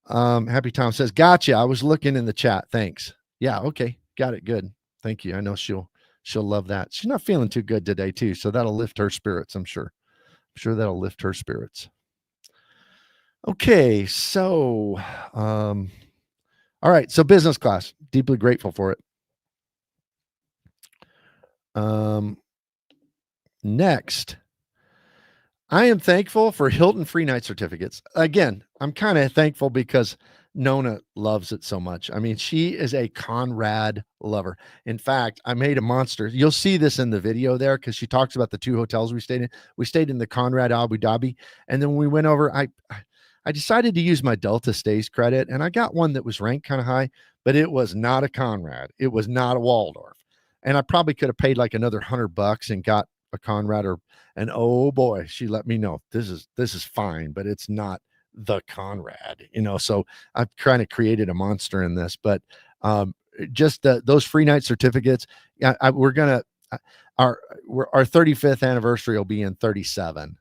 Happy Tom says, gotcha. I was looking in the chat. Thanks. Yeah. Okay. Got it. Good. Thank you. I know she'll love that. She's not feeling too good today too. So that'll lift her spirits. I'm sure that'll lift her spirits. Okay. So, all right. So business class, deeply grateful for it. Next, I am thankful for Hilton free night certificates. Again, I'm kind of thankful because Nona loves it so much. I mean, she is a Conrad lover. In fact, I made a monster. You'll see this in the video there because she talks about the 2 hotels we stayed in. We stayed in the Conrad Abu Dhabi. And then when we went over, I decided to use my Delta Stays credit. And I got one that was ranked kind of high, but it was not a Conrad. It was not a Waldorf. And I probably could have paid like another $100 and got a Conrad and oh boy, she let me know this is fine, but it's not the Conrad, so I've kind of created a monster in this, but just those free night certificates, our 35th anniversary will be in 37.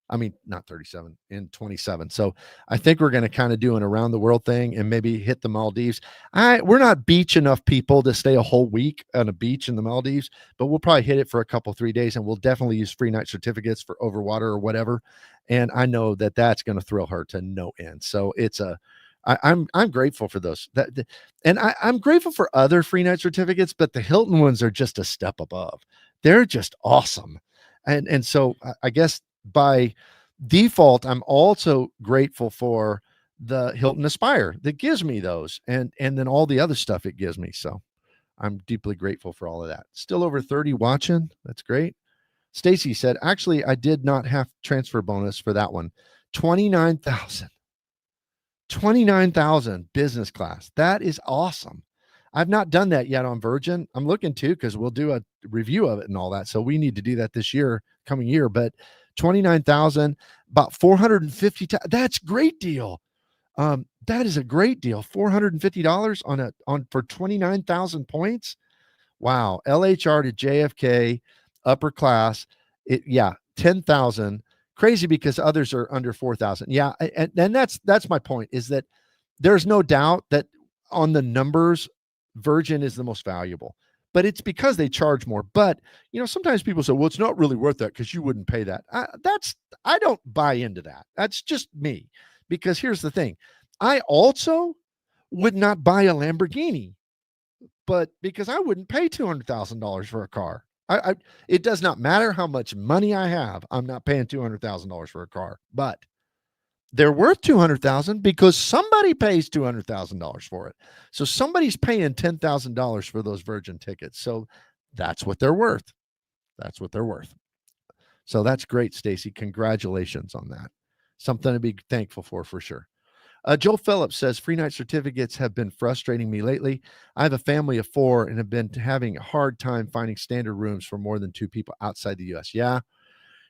I mean, not 37, in 27. So I think we're going to kind of do an around the world thing and maybe hit the Maldives. We're not beach enough people to stay a whole week on a beach in the Maldives, but we'll probably hit it for a couple, 3 days, and we'll definitely use free night certificates for overwater or whatever. And I know that that's going to thrill her to no end. So I'm grateful for those. And I'm grateful for other free night certificates, but the Hilton ones are just a step above. They're just awesome. And so I guess by default, I'm also grateful for the Hilton Aspire that gives me those and then all the other stuff it gives me. So I'm deeply grateful for all of that. Still over 30 watching. That's great. Stacy said, actually, I did not have transfer bonus for that one. 29,000 business class. That is awesome. I've not done that yet on Virgin. I'm looking to, because we'll do a review of it and all that. So we need to do that this year, coming year, but 29,000, about 450. That's a great deal. That is a great deal. $450 for 29,000 points. Wow. LHR to JFK, upper class. 10,000. Crazy because others are under 4,000. Yeah. And that's my point, is that there's no doubt that on the numbers, Virgin is the most valuable, but it's because they charge more. But, sometimes people say, well, it's not really worth that because you wouldn't pay that. I don't buy into that. That's just me, because here's the thing. I also would not buy a Lamborghini, but because I wouldn't pay $200,000 for a car. It does not matter how much money I have. I'm not paying $200,000 for a car, but they're worth $200,000 because somebody pays $200,000 for it. So somebody's paying $10,000 for those Virgin tickets. So that's what they're worth. That's what they're worth. So that's great, Stacy. Congratulations on that. Something to be thankful for sure. Joel Phillips says, free night certificates have been frustrating me lately. I have a family of 4 and have been having a hard time finding standard rooms for more than 2 people outside the U.S. Yeah.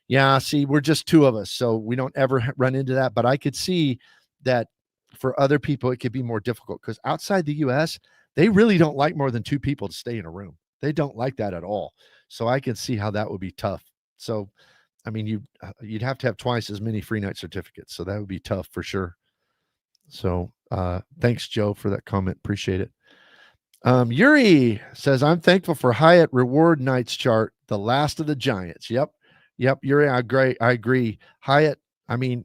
Yeah, see, we're just two of us, so we don't ever run into that. But I could see that for other people, it could be more difficult because outside the US, they really don't like more than two people to stay in a room. They don't like that at all. So I can see how that would be tough. So, I mean, you'd have to have twice as many free night certificates. So that would be tough for sure. So thanks, Joe, for that comment. Appreciate it. Yuri says, I'm thankful for Hyatt reward nights chart, the last of the giants. Yep. Yep. Yuri, I agree. I agree. Hyatt, I mean,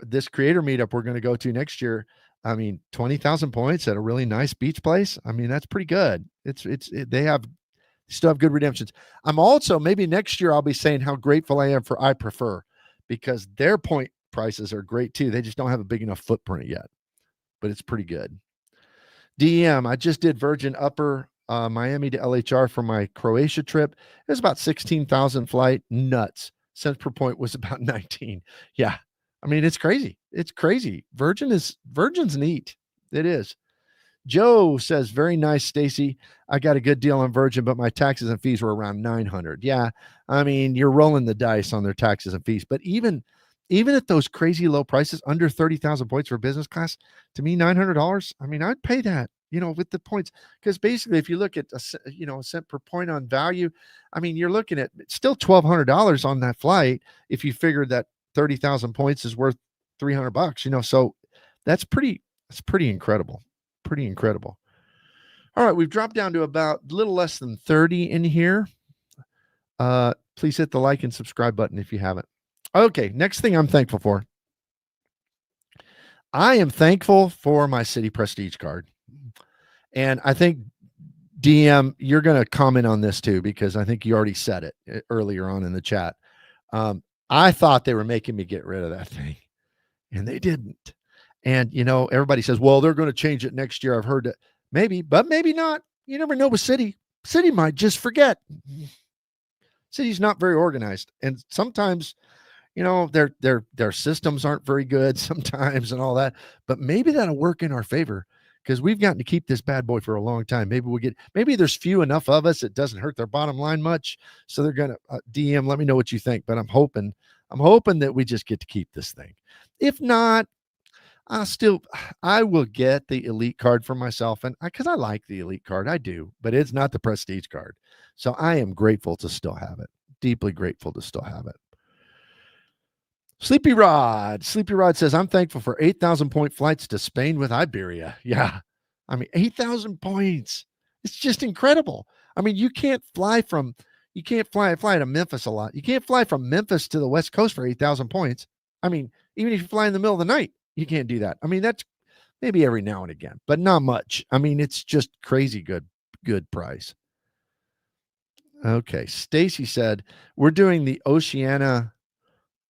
this creator meetup we're going to go to next year. I mean, 20,000 points at a really nice beach place. I mean, that's pretty good. They still have good redemptions. I'm also, maybe next year I'll be saying how grateful I am for I Prefer because their point prices are great too. They just don't have a big enough footprint yet, but it's pretty good. DM, I just did Virgin Upper Miami to LHR for my Croatia trip. It was about 16,000 flight. Nuts. Cents per point was about 19. Yeah. I mean, it's crazy. It's crazy. Virgin's neat. It is. Joe says, very nice, Stacy. I got a good deal on Virgin, but my taxes and fees were around 900. Yeah. I mean, you're rolling the dice on their taxes and fees, but even at those crazy low prices, under 30,000 points for business class, to me, $900, I mean, I'd pay that, with the points. Because basically, if you look at, a cent per point on value, I mean, you're looking at still $1,200 on that flight if you figure that 30,000 points is worth $300, so that's pretty incredible. Pretty incredible. All right, we've dropped down to about a little less than 30 in here. Please hit the like and subscribe button if you haven't. Okay, next thing I'm thankful for. I am thankful for my Citi Prestige card. And I think, DM, you're going to comment on this too, because I think you already said it earlier on in the chat. I thought they were making me get rid of that thing, and they didn't. And, everybody says, well, they're going to change it next year. I've heard that. Maybe, but maybe not. You never know with Citi. Citi might just forget. Citi's not very organized. And sometimes, their systems aren't very good sometimes and all that. But maybe that'll work in our favor because we've gotten to keep this bad boy for a long time. Maybe there's few enough of us, it doesn't hurt their bottom line much. So they're going to DM, let me know what you think. But I'm hoping that we just get to keep this thing. If not, I will get the elite card for myself, and because I like the elite card, I do, but it's not the prestige card. So I am grateful to still have it. Deeply grateful to still have it. Sleepy Rod says, I'm thankful for 8,000 point flights to Spain with Iberia. Yeah. I mean, 8,000 points. It's just incredible. I mean, you can't fly to Memphis a lot. You can't fly from Memphis to the West Coast for 8,000 points. I mean, even if you fly in the middle of the night, you can't do that. I mean, that's maybe every now and again, but not much. I mean, it's just crazy good price. Okay. Stacy said, we're doing the Oceana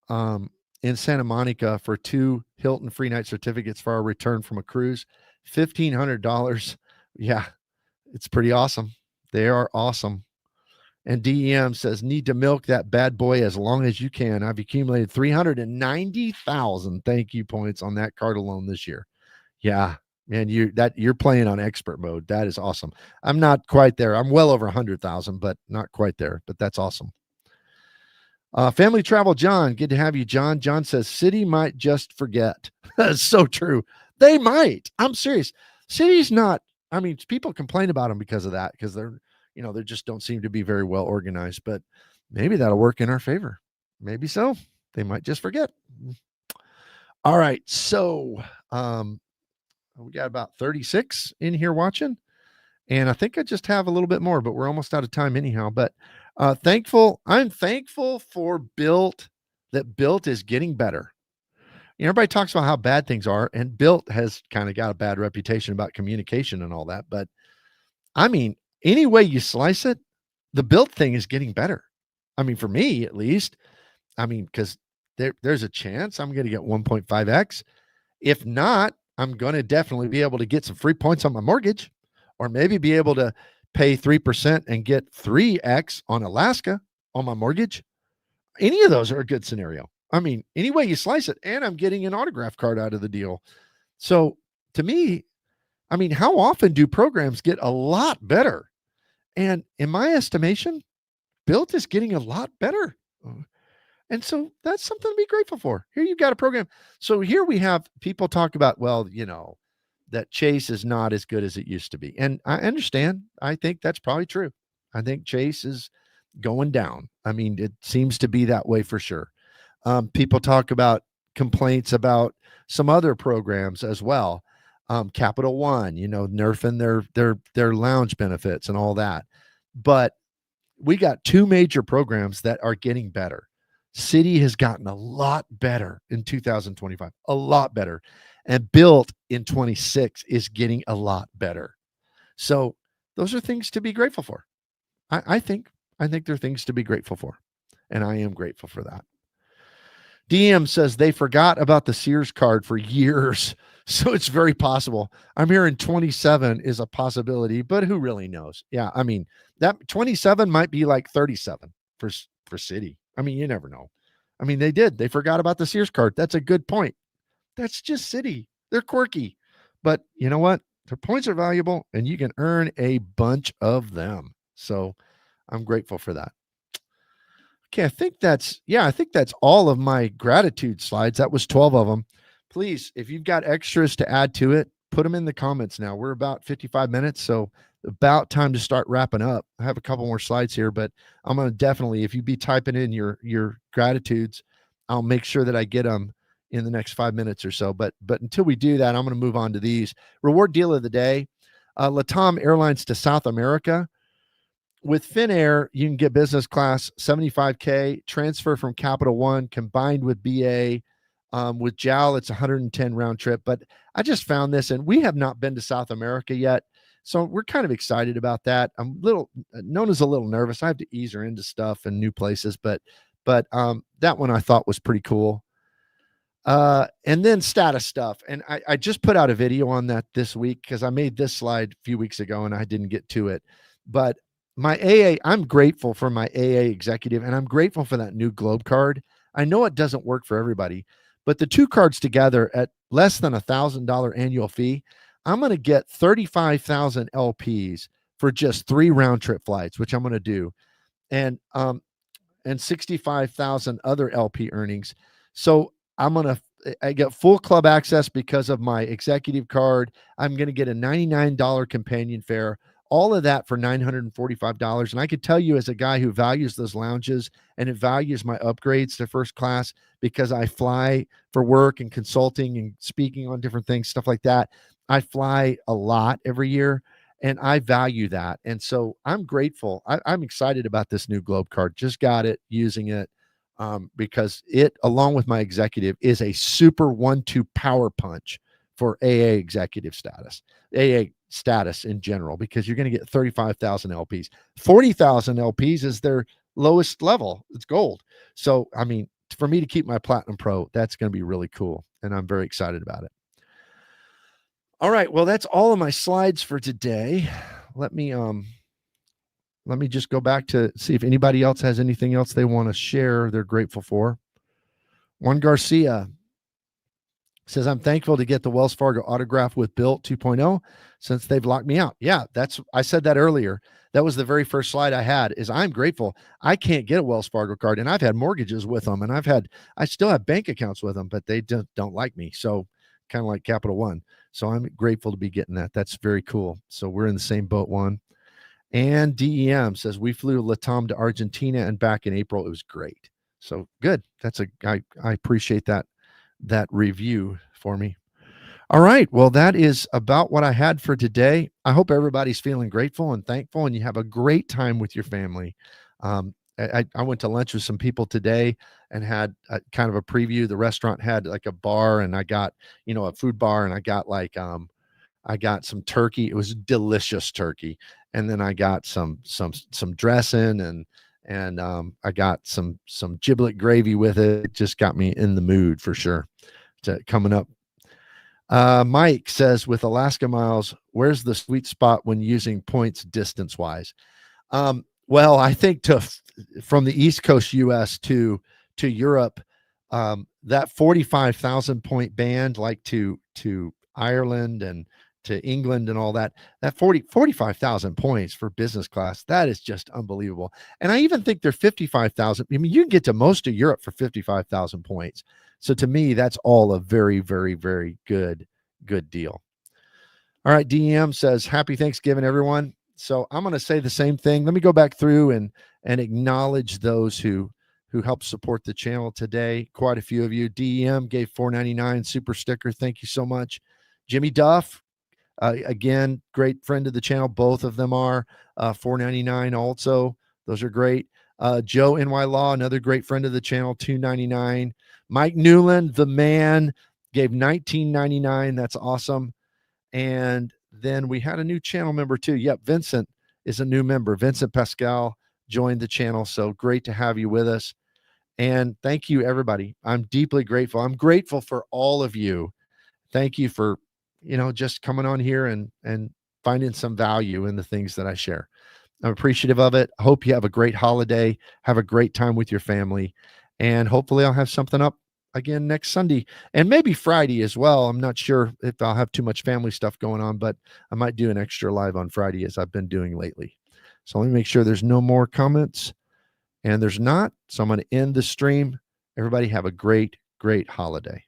in Santa Monica for 2 Hilton free night certificates for our return from a cruise. $1,500. Yeah, it's pretty awesome. They are awesome. And DEM says, need to milk that bad boy as long as you can. I've accumulated 390,000 thank you points on that card alone this year. Yeah, man, you're playing on expert mode. That is awesome. I'm not quite there. I'm well over 100,000, but not quite there. But that's awesome. Family Travel John, good to have you, John. John says Citi might just forget. That's so true. They might. I'm serious. Citi's not. I mean, people complain about them because of that, because they're they just don't seem to be very well organized, but maybe that'll work in our favor. Maybe so. They might just forget. All right. So we got about 36 in here watching, and I think I just have a little bit more, but we're almost out of time anyhow. But I'm thankful for Bilt, that Bilt is getting better. Everybody talks about how bad things are, and Bilt has kind of got a bad reputation about communication and all that. But I mean, any way you slice it, the Bilt thing is getting better. I mean, for me at least. I mean, because there's a chance I'm going to get 1.5x. If not, I'm going to definitely be able to get some free points on my mortgage, or maybe be able to pay 3% and get 3x on Alaska on my mortgage. Any of those are a good scenario. I mean, any way you slice it, and I'm getting an autograph card out of the deal. So to me, I mean, how often do programs get a lot better? And in my estimation, Bilt is getting a lot better. And so that's something to be grateful for. Here you've got a program. So here we have people talk about, well, that Chase is not as good as it used to be. And I understand. I think that's probably true. I think Chase is going down. I mean, it seems to be that way for sure. People talk about complaints about some other programs as well. Capital One, nerfing their lounge benefits and all that. But we got two major programs that are getting better. Citi has gotten a lot better in 2025, a lot better. And Bilt in 26 is getting a lot better. So those are things to be grateful for. I think they're things to be grateful for. And I am grateful for that. DM says they forgot about the Sears card for years. So it's very possible. I'm hearing 27 is a possibility, but who really knows? Yeah, I mean, that 27 might be like 37 for Citi. I mean, you never know. I mean, they forgot about the Sears card. That's a good point. That's just Citi. They're quirky. But you know what? Their points are valuable and you can earn a bunch of them. So I'm grateful for that. Okay, I think that's all of my gratitude slides. That was 12 of them. Please, if you've got extras to add to it, put them in the comments now. We're about 55 minutes, so about time to start wrapping up. I have a couple more slides here, but I'm going to definitely, if you be typing in your gratitudes, I'll make sure that I get them in the next 5 minutes or so. But until we do that, I'm going to move on to these. Reward deal of the day. LATAM Airlines to South America. With Finnair, you can get business class, $75K, transfer from Capital One combined with BA. With JAL, it's 110 round trip. But I just found this, and we have not been to South America yet. So we're kind of excited about that. I'm Nona's a little nervous. I have to ease her into stuff and new places, but that one I thought was pretty cool. And then status stuff. And I just put out a video on that this week because I made this slide a few weeks ago and I didn't get to it. But my AA, I'm grateful for my AA executive, and I'm grateful for that new Globe card. I know it doesn't work for everybody, but the two cards together at less than $1,000 annual fee, I'm going to get 35,000 LPs for just 3 round trip flights, which I'm going to do. And 65,000 other LP earnings. So I get full club access because of my executive card. I'm going to get a $99 companion fare. All of that for $945. And I could tell you, as a guy who values those lounges and it values my upgrades to first class, because I fly for work and consulting and speaking on different things, stuff like that. I fly a lot every year and I value that. And so I'm grateful. I'm excited about this new Globe card. Just got it, using it, because it, along with my executive, is a super 1-2 power punch for AA executive status. AA status in general, because you're going to get 35,000 LPs. 40,000 LPs is their lowest level. It's gold. So, I mean, for me to keep my Platinum Pro, that's going to be really cool. And I'm very excited about it. All right. Well, that's all of my slides for today. Let me just go back to see if anybody else has anything else they want to share they're grateful for. Juan Garcia says, I'm thankful to get the Wells Fargo autograph with Bilt 2.0 since they've locked me out. Yeah, I said that earlier. That was the very first slide I had, is I'm grateful. I can't get a Wells Fargo card, and I've had mortgages with them, and I still have bank accounts with them, but they don't like me. So kind of like Capital One. So I'm grateful to be getting that. That's very cool. So we're in the same boat, Juan. And DEM says, we flew LATAM to Argentina and back in April. It was great. So good. I appreciate that review for me. All right. Well, that is about what I had for today. I hope everybody's feeling grateful and thankful, and you have a great time with your family. I went to lunch with some people today and had kind of a preview. The restaurant had like a bar, and I got, a food bar, and I got I got some turkey. It was delicious turkey. And then I got some dressing and I got some giblet gravy with it. It just got me in the mood for sure. Coming up. Mike says, with Alaska Miles, where's the sweet spot when using points distance wise? Well, I think from the East Coast US to Europe, that 45,000 point band, like to Ireland and to England and all that, that 45,000 points for business class, that is just unbelievable. And I even think they're 55,000. I mean, you can get to most of Europe for 55,000 points. So to me, that's all a very, very, very good deal. All right. DEM says, happy Thanksgiving, everyone. So I'm going to say the same thing. Let me go back through and acknowledge those who helped support the channel today. Quite a few of you. DEM gave $4.99 super sticker. Thank you so much. Jimmy Duff, again, great friend of the channel. Both of them are $4.99 also. Those are great. Joe NY Law, another great friend of the channel, $2.99. Mike Newland, the man, gave $19.99. That's awesome. And then we had a new channel member too. Yep, Vincent is a new member. Vincent Pascal joined the channel. So great to have you with us. And thank you, everybody. I'm deeply grateful. I'm grateful for all of you. Thank you for, just coming on here and finding some value in the things that I share. I'm appreciative of it. Hope you have a great holiday. Have a great time with your family. And hopefully I'll have something up again next Sunday and maybe Friday as well. I'm not sure if I'll have too much family stuff going on, but I might do an extra live on Friday as I've been doing lately. So let me make sure there's no more comments, and there's not. So I'm going to end the stream. Everybody have a great holiday.